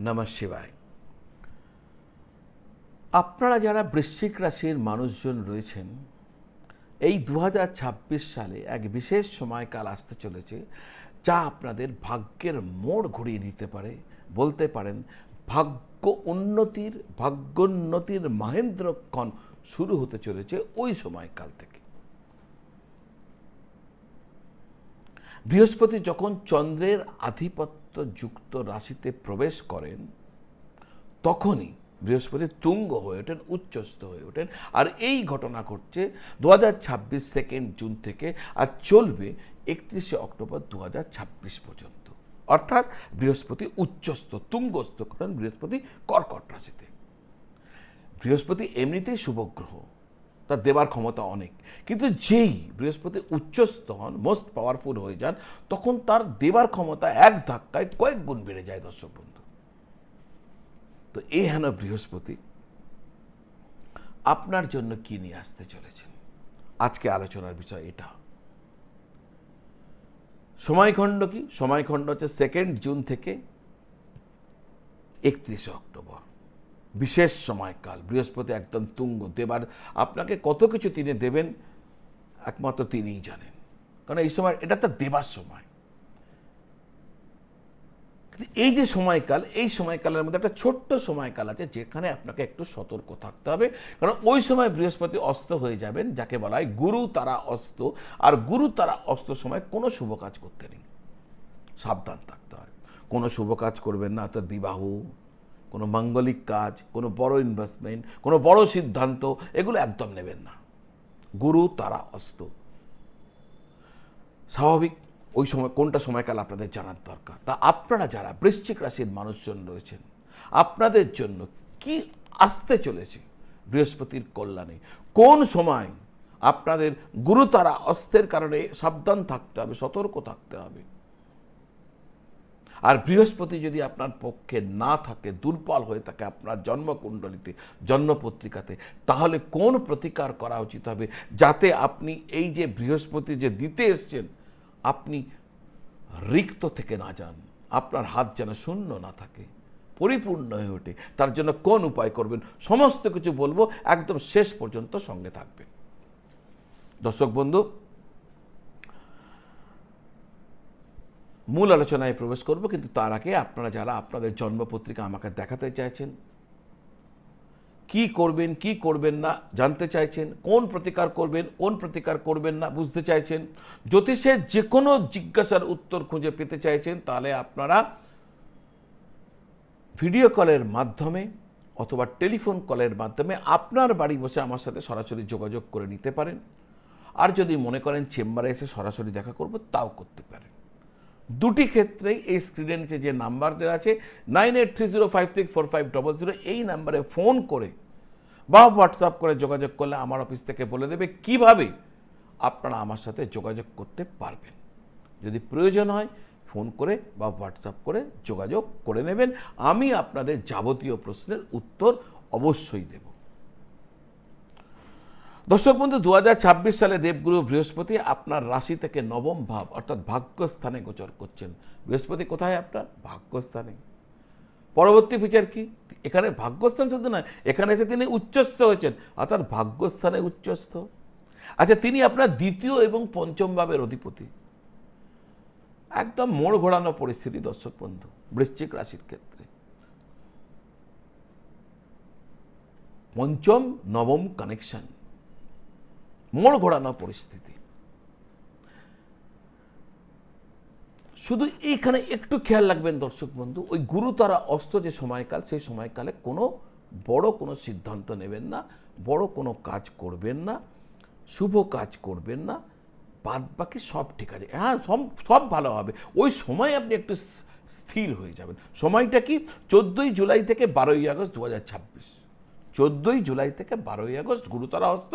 নমঃ শিবায়। আপনারা যারা বৃশ্চিক রাশির মানুষজন রয়েছেন, এই 2026 সালে এক বিশেষ সময়কাল আসতে চলেছে, যা আপনাদের ভাগ্যের মোড় ঘুরিয়ে দিতে পারে। বলতে পারেন ভাগ্যোন্নতির মহেন্দ্রক্ষণ শুরু হতে চলেছে ওই সময়কাল থেকে। বৃহস্পতি যখন চন্দ্রের আধিপত্য যুক্ত রাশিতে প্রবেশ করেন, তখনই বৃহস্পতি তুঙ্গ হয়ে ওঠেন, উচ্চস্থ হয়ে ওঠেন। আর এই ঘটনা ঘটছে 2026 সেকেন্ড জুন থেকে, আর চলবে 31শে অক্টোবর 2026 পর্যন্ত। অর্থাৎ বৃহস্পতি উচ্চস্থ, তুঙ্গস্থ করেন বৃহস্পতি কর্কট রাশিতে। বৃহস্পতি এমনিতেই শুভগ্রহ, তার দেবার ক্ষমতা অনেক, কিন্তু যেই বৃহস্পতি উচ্চস্থ হন, মোস্ট পাওয়ারফুল হয়ে যান, তখন তার দেবার ক্ষমতা এক ধাক্কায় কয়েক গুণ বেড়ে যায়। দর্শক বন্ধু, তো এই হেন বৃহস্পতি আপনার জন্য কি নিয়ে আসতে চলেছেন, আজকে আলোচনার বিষয় এটা। সময়খণ্ড কি? সময়খণ্ড হচ্ছে 2 জুন থেকে 31শে অক্টোবর। বিশেষ সময়কাল, বৃহস্পতি একদম তুঙ্গ, দেবার আপনাকে কত কিছু তিনি দেবেন একমাত্র তিনিই জানেন, কারণ এই সময় এটা তার দেবার সময়। এই যে সময়কাল, এই সময়কালের মধ্যে একটা ছোট্ট সময়কাল আছে যেখানে আপনাকে একটু সতর্ক থাকতে হবে, কারণ ওই সময় বৃহস্পতি অস্ত হয়ে যাবেন, যাকে বলা হয় গুরু তারা অস্ত। আর গুরু তারা অস্ত সময় কোনো শুভ কাজ করতে নেই, সাবধান থাকতে হয়। কোনো শুভ কাজ করবেন না, অর্থাৎ বিবাহ, কোনো মাঙ্গলিক কাজ, কোনো বড় ইনভেস্টমেন্ট, কোনো বড় সিদ্ধান্ত, এগুলো একদম নেবেন না। গুরু তারা অস্ত স্বাভাবিক। ওই সময় কোনটা সময়কাল আপনাদের জানার দরকার। তা আপনারা যারা বৃশ্চিক রাশির মানুষজন রয়েছেন, আপনাদের জন্য কি আসতে চলেছে বৃহস্পতির কল্যাণে, কোন সময় আপনাদের গুরুতারা অস্তের কারণে সাবধান থাকতে হবে, সতর্ক থাকতে হবে। আর বৃহস্পতি যদি আপনার পক্ষে না থাকে, দুর্বল হয়ে থাকে আপনার জন্মকুণ্ডলিতে, জন্মপত্রিকাতে, তাহলে কোন প্রতিকার করা উচিত হবে, যাতে আপনি এই যে বৃহস্পতি যে দিতে এসছেন, আপনি রিক্ত থেকে না যান, আপনার হাত যেন শূন্য না থাকে, পরিপূর্ণ হয়ে ওঠে। তার জন্য কোন উপায় করবেন, সমস্ত কিছু বলবো, একদম শেষ পর্যন্ত সঙ্গে থাকবেন। দর্শক বন্ধু, মূল আলোচনায় প্রবেশ করব, কিন্তু তার আগে আপনারা যারা আপনাদের জন্মপত্রিকা আমাকে দেখাতে চাইছেন, কি করবেন কি করবেন না জানতে চাইছেন, কোন প্রতিকার করবেন কোন প্রতিকার করবেন না বুঝতে চাইছেন, জ্যোতিষের যে কোনো জিজ্ঞাসার উত্তর খুঁজে পেতে চাইছেন, তাহলে আপনারা ভিডিও কলের মাধ্যমে অথবা টেলিফোন কলের মাধ্যমে আপনার বাড়ি বসে আমার সাথে সরাসরি যোগাযোগ করে নিতে পারেন। আর যদি মনে করেন চেম্বারে এসে সরাসরি দেখা করব, তাও করতে পারেন। দুটি ক্ষেত্রেই এই স্ক্রিনের নিচে যে নাম্বার দেওয়া আছে 9830564500, এই নাম্বারে ফোন করে বা হোয়াটসঅ্যাপ করে যোগাযোগ করলে আমার অফিস থেকে বলে দেবে কিভাবে আপনারা আমার সাথে যোগাযোগ করতে পারবেন। যদি প্রয়োজন হয় ফোন করে বা হোয়াটসঅ্যাপ করে যোগাযোগ করে নেবেন, আমি আপনাদের যাবতীয় প্রশ্নের উত্তর অবশ্যই দেব। দর্শক বন্ধু, 2026 সালে দেবগুরু বৃহস্পতি আপনার রাশি থেকে নবম ভাব অর্থাৎ ভাগ্যস্থানে গোচর করছেন। বৃহস্পতি কোথায়? আপনার ভাগ্যস্থানে। পরবর্তী ফিচার কি? এখানে ভাগ্যস্থান শুধু নয়, এখানে এসে তিনি উচ্চস্থ হয়েছেন, অর্থাৎ ভাগ্যস্থানে উচ্চস্থ। আচ্ছা, তিনি আপনার দ্বিতীয় এবং পঞ্চম ভাবের অধিপতি। একদম মোড় ঘোরানো পরিস্থিতি দর্শক বন্ধু বৃশ্চিক রাশির ক্ষেত্রে। পঞ্চম নবম কানেকশন, মোড় ঘোরানো পরিস্থিতি। শুধু এইখানে একটু খেয়াল রাখবেন দর্শক বন্ধু, ওই গুরু তারা অস্ত যে সময়কাল, সেই সময়কালে কোনো বড় কোনো সিদ্ধান্ত নেবেন না, বড় কোনো কাজ করবেন না, শুভ কাজ করবেন না, বাদ বাকি সব ঠিক আছে। হ্যাঁ, সব ভালো হবে। ওই সময় আপনি একটু স্থির হয়ে যাবেন। সময়টা কি? 14ই জুলাই থেকে 12ই আগস্ট 2026। 14ই জুলাই থেকে 12ই আগস্ট গুরুতারা অস্ত।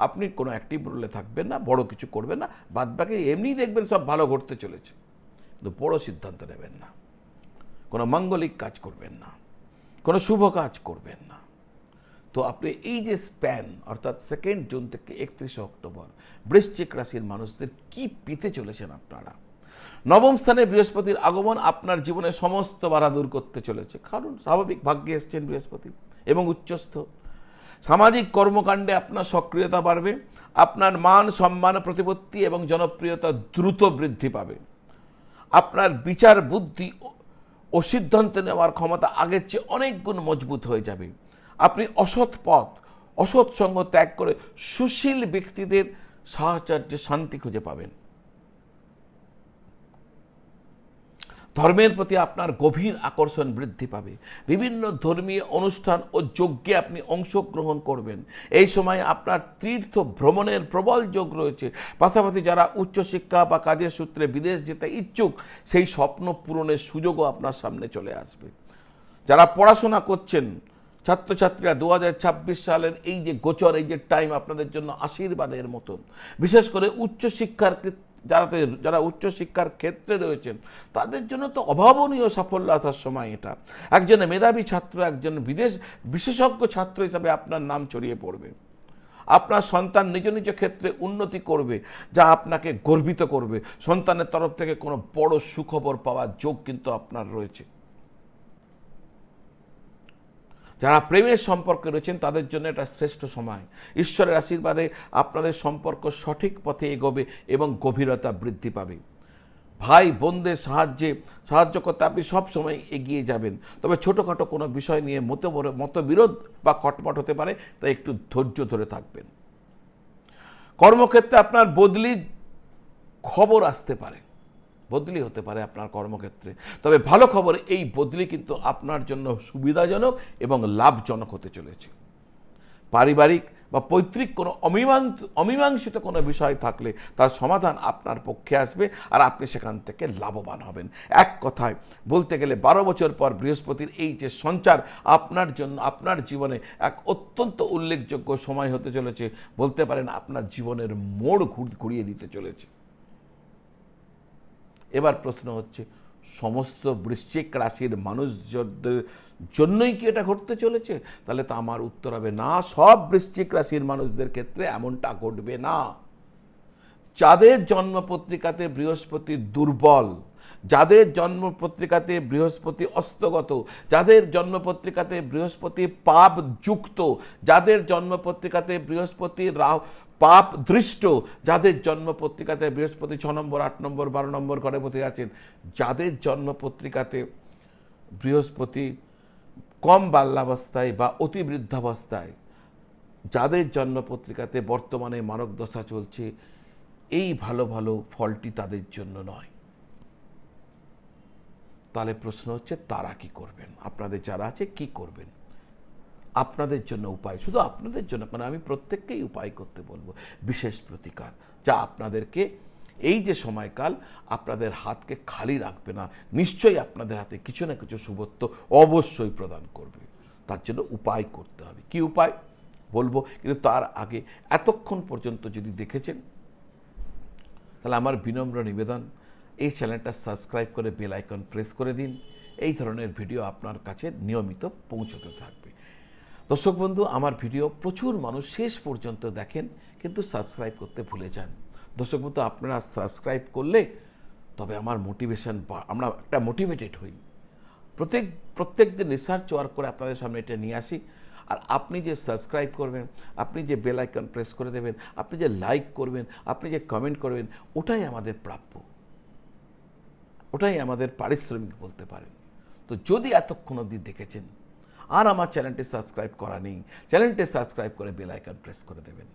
আপনি কোনো অ্যাক্টিভ রোলে থাকবেন না, বড় কিছু করবেন না, বাদ বাকি এমনিই দেখবেন সব ভালো ঘটতে চলেছে। কিন্তু বড় সিদ্ধান্ত নেবেন না, কোনো মাঙ্গলিক কাজ করবেন না, কোনো শুভ কাজ করবেন না। তো আপনি এই যে স্প্যান, অর্থাৎ 2 জুন থেকে 31শে অক্টোবর বৃশ্চিক রাশির মানুষদের কি পেতে চলেছেন আপনারা, নবম স্থানে বৃহস্পতির আগমন আপনার জীবনে সমস্ত বাধা দূর করতে চলেছে, কারণ স্বাভাবিক ভাগ্যে এসছেন বৃহস্পতি এবং উচ্চস্থ। সামাজিক কর্মকাণ্ডে আপনার সক্রিয়তা বাড়বে, আপনার মান সম্মান প্রতিপত্তি এবং জনপ্রিয়তা দ্রুত বৃদ্ধি পাবে। আপনার বিচার বুদ্ধি ও সিদ্ধান্ত নেওয়ার ক্ষমতা আগের চেয়ে অনেক গুণ মজবুত হয়ে যাবে। আপনি অসৎ পথ, অসৎ সঙ্গ ত্যাগ করে সুশীল ব্যক্তিদের সাহচর্যে শান্তি খুঁজে পাবেন। ধর্মের প্রতি আপনার গভীর আকর্ষণ বৃদ্ধি পাবে। বিভিন্ন ধর্মীয় অনুষ্ঠান ও যজ্ঞে আপনি অংশগ্রহণ করবেন। এই সময় আপনার তীর্থ ভ্রমণের প্রবল যোগ রয়েছে। পাশাপাশি যারা উচ্চশিক্ষা বা কাজের সূত্রে বিদেশ যেতে ইচ্ছুক, সেই স্বপ্ন পূরণের সুযোগও আপনার সামনে চলে আসবে। যারা পড়াশোনা করছেন ছাত্রছাত্রীরা 2026 সালের এই যে গোচর, এই যে টাইম আপনাদের জন্য আশীর্বাদের মতন। বিশেষ করে উচ্চশিক্ষার যারা উচ্চশিক্ষার ক্ষেত্রে রয়েছেন তাদের জন্য তো অভাবনীয় সাফল্য আসার সময় এটা। একজন মেধাবী ছাত্র, একজন বিশেষজ্ঞ ছাত্র হিসাবে আপনার নাম ছড়িয়ে পড়বে। আপনার সন্তান নিজ নিজ ক্ষেত্রে উন্নতি করবে, যা আপনাকে গর্বিত করবে। সন্তানের তরফ থেকে কোনো বড় সুখবর পাওয়ার যোগ কিন্তু আপনার রয়েছে। যারা প্রেমের সম্পর্কে রয়েছেন তাদের জন্য এটা শ্রেষ্ঠ সময়। ঈশ্বরের আশীর্বাদে আপনাদের সম্পর্ক সঠিক পথে এগোবে এবং গভীরতা বৃদ্ধি পাবে। ভাই বোনদের সাহায্য করতে আপনি সবসময় এগিয়ে যাবেন। তবে ছোটোখাটো কোনো বিষয় নিয়ে মতবিরোধ বা কটমট হতে পারে, তাই একটু ধৈর্য ধরে থাকবেন। কর্মক্ষেত্রে আপনার বদলি খবর আসতে পারে, বদলি হতে পারে আপনার কর্মক্ষেত্রে। তবে ভালো খবর, এই বদলি কিন্তু আপনার জন্য সুবিধাজনক এবং লাভজনক হতে চলেছে। পারিবারিক বা পৈতৃক কোনো অমীমাংসিত কোনো বিষয় থাকলে তার সমাধান আপনার পক্ষে আসবে, আর আপনি সেখান থেকে লাভবান হবেন। এক কথায় বলতে গেলে 12 বছর পর বৃহস্পতির এই যে সঞ্চার আপনার জন্য, আপনার জীবনে এক অত্যন্ত উল্লেখযোগ্য সময় হতে চলেছে। বলতে পারেন আপনার জীবনের মোড় ঘুরিয়ে দিতে চলেছে। এবার প্রশ্ন হচ্ছে, সমস্ত বৃশ্চিক রাশির মানুষদের জন্যই কি এটা ঘটতে চলেছে? তাহলে তো আমার উত্তর হবে না, সব বৃশ্চিক রাশির মানুষদের ক্ষেত্রে এমনটা ঘটবে না। যাদের জন্মপত্রিকাতে বৃহস্পতি দুর্বল, যাদের জন্মপত্রিকাতে বৃহস্পতি অস্তগত, যাদের জন্মপত্রিকাতে বৃহস্পতি পাপ যুক্ত, যাদের জন্মপত্রিকাতে বৃহস্পতি পাপ দৃষ্ট, যাদের জন্মপত্রিকাতে বৃহস্পতি 6 নম্বর, 8 নম্বর, 12 নম্বর ঘরে বসে আছেন, যাদের জন্মপত্রিকাতে বৃহস্পতি কম বাল্যাবস্থায় বা অতি বৃদ্ধাবস্থায়, যাদের জন্মপত্রিকাতে বর্তমানে মারক দশা চলছে, এই ভালো ভালো ফলটি তাদের জন্য নয়। তাহলে প্রশ্ন হচ্ছে, তারা কি করবেন? আপনাদের যারা আছে কি করবেন? আপনাদের জন্য উপায়, শুধু আপনাদের জন্য, কারণ আমি প্রত্যেককেই উপায় করতে বলবো। বিশেষ প্রতিকার, যা আপনাদেরকে এই যে সময়কাল আপনাদের হাতকে খালি রাখবে না, নিশ্চয়ই আপনাদের হাতে কিছু না কিছু শুভত্ব অবশ্যই প্রদান করবে। তার জন্য উপায় করতে হবে। কি উপায় বলবো, কিন্তু তার আগে এতক্ষণ পর্যন্ত যদি দেখেছেন, তাহলে আমার বিনম্র নিবেদন, এই চ্যানেলটা সাবস্ক্রাইব করে বেল আইকন প্রেস করে দিন। এই ধরনের ভিডিও আপনার কাছে নিয়মিত পৌঁছতে থাকবে। দর্শক বন্ধু, আমার ভিডিও প্রচুর মানুষ শেষ পর্যন্ত দেখেন, কিন্তু সাবস্ক্রাইব করতে ভুলে যান। দর্শক বন্ধু, আপনারা সাবস্ক্রাইব করলে তবে আমার মোটিভেশন, আমরা একটা মোটিভেটেড হই। প্রত্যেক দিন রিসার্চ ওয়ার্ক করে আপনাদের সামনে এটা নিয়ে আসি। আর আপনি যে সাবস্ক্রাইব করবেন, আপনি যে বেল আইকন প্রেস করে দেবেন, আপনি যে লাইক করবেন, আপনি যে কমেন্ট করবেন, ওটাই আমাদের প্রাপ্য, ওটাই আমাদের পারিশ্রমিক বলতে পারেন। তো যদি এতক্ষণ অবধি দেখেছেন আর আমার চ্যানেলটি সাবস্ক্রাইব করা নেই, চ্যানেলটি সাবস্ক্রাইব করে বেল আইকন প্রেস করে দেবেন।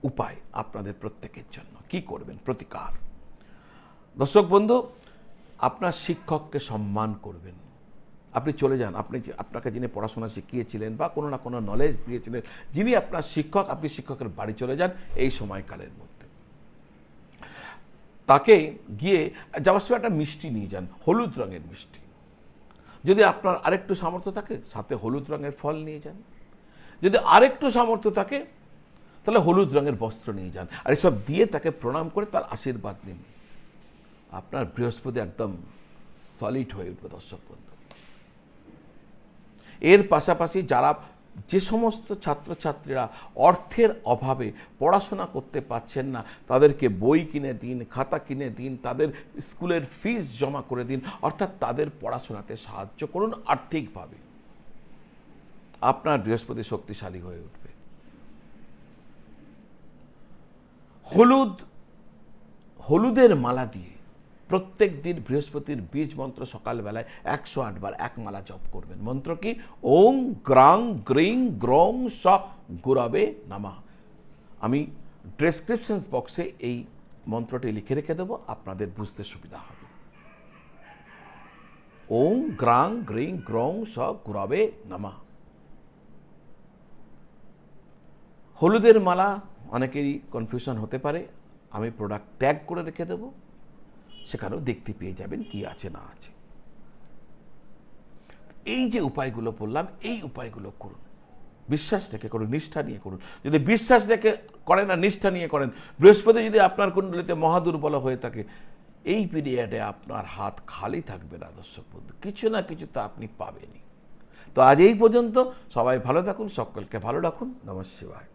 উপায় আপনাদের প্রত্যেকের জন্য, কি করবেন? প্রতিকার। দর্শক বন্ধু, আপনার শিক্ষককে সম্মান করবেন। আপনি চলে যান, আপনাকে যিনি পড়াশোনা শিখিয়েছিলেন বা কোনো না কোনো নলেজ দিয়েছিলেন, যিনি আপনার শিক্ষক, আপনি শিক্ষকের বাড়ি চলে যান এই সময়কালের মধ্যে। তাকে গিয়ে যাওয়ার সময় একটা মিষ্টি নিয়ে যান, হলুদ রঙের মিষ্টি। যদি আপনার আরেকটু সামর্থ্য থাকে, সাথে হলুদ রঙের ফল নিয়ে যান। যদি আরেকটু সামর্থ্য থাকে, তাহলে হলুদ রঙের বস্ত্র নিয়ে যান। আর এসব দিয়ে তাকে প্রণাম করে তার আশীর্বাদ নিন। আপনার বৃহস্পতি একদম সলিড হয়ে উঠবে। দর্শক বন্ধু, এর পাশাপাশি যারা যে সমস্ত ছাত্রছাত্রীরা অর্থের অভাবে পড়াশোনা করতে পারছেন না, তাদেরকে বই কিনে দিন, খাতা কিনে দিন, তাদের স্কুলের ফিস জমা করে দিন, অর্থাৎ তাদের পড়াশোনাতে সাহায্য করুন আর্থিকভাবে। আপনার বৃহস্পতি শক্তিশালী হয়ে উঠবে। হলুদের মালা দিয়ে প্রত্যেক দিন বৃহস্পতির বীজ মন্ত্র সকালবেলায় 108 বার এক মালা জপ করবেন। মন্ত্র কি? ওং গ্রাং গ্রিং গ্রং স গুরবে নমঃ। আমি ডেসক্রিপশন বক্সে এই মন্ত্রটি লিখে রেখে দেবো, আপনাদের বুঝতে সুবিধা হবে। ওং গ্রাং গ্রিং গ্রং স গুরবে নমঃ। হলুদের মালা অনেকেরই কনফিউশন হতে পারে, আমি প্রোডাক্ট ট্যাগ করে রেখে দেবো, সেখানেও দেখতে পেয়ে যাবেন কি আছে না আছে। এই যে উপায়গুলো বললাম, এই উপায়গুলো করুন, বিশ্বাস রেখে করুন, নিষ্ঠা নিয়ে করুন। যদি বিশ্বাস রেখে করেন আর নিষ্ঠা নিয়ে করেন, বৃহস্পতি যদি আপনার কুণ্ডলিতে মহাদুর্বল হয়ে থাকে, এই পিরিয়ডে আপনার হাত খালি থাকবে না দর্শক বন্ধু, কিছু না কিছু তা আপনি পাবেনই। তো আজ এই পর্যন্ত, সবাই ভালো থাকুন, সকলকে ভালো রাখুন। নমঃ শিবায়।